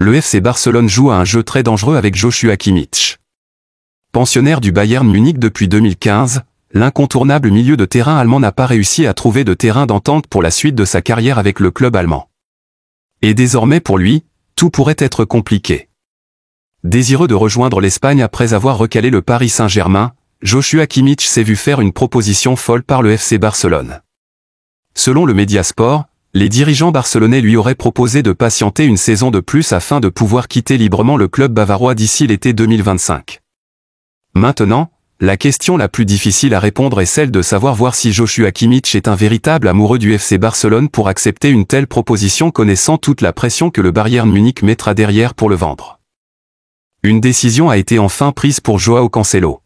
le FC Barcelone joue à un jeu très dangereux avec Joshua Kimmich. Pensionnaire du Bayern Munich depuis 2015, l'incontournable milieu de terrain allemand n'a pas réussi à trouver de terrain d'entente pour la suite de sa carrière avec le club allemand. Et désormais pour lui, tout pourrait être compliqué. Désireux de rejoindre l'Espagne après avoir recalé le Paris Saint-Germain, Joshua Kimmich s'est vu faire une proposition folle par le FC Barcelone. Selon le Mediasport, les dirigeants barcelonais lui auraient proposé de patienter une saison de plus afin de pouvoir quitter librement le club bavarois d'ici l'été 2025. Maintenant, la question la plus difficile à répondre est celle de savoir si Joshua Kimmich est un véritable amoureux du FC Barcelone pour accepter une telle proposition connaissant toute la pression que le Bayern Munich mettra derrière pour le vendre. Une décision a été enfin prise pour Joao Cancelo.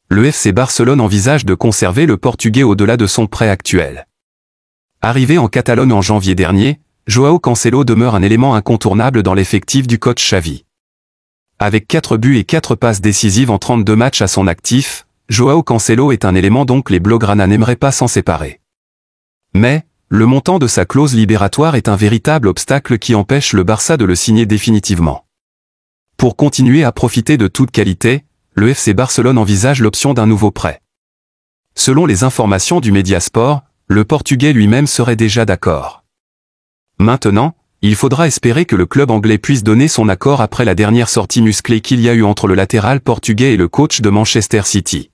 Le FC Barcelone envisage de conserver le Portugais au-delà de son prêt actuel. Arrivé en Catalogne en janvier dernier, Joao Cancelo demeure un élément incontournable dans l'effectif du coach Xavi. Avec 4 buts et 4 passes décisives en 32 matchs à son actif, Joao Cancelo est un élément dont les Blaugrana n'aimeraient pas s'en séparer. Mais, le montant de sa clause libératoire est un véritable obstacle qui empêche le Barça de le signer définitivement. Pour continuer à profiter de toute qualité, le FC Barcelone envisage l'option d'un nouveau prêt. Selon les informations du Mediasport, le Portugais lui-même serait déjà d'accord. Maintenant, il faudra espérer que le club anglais puisse donner son accord après la dernière sortie musclée qu'il y a eu entre le latéral portugais et le coach de Manchester City.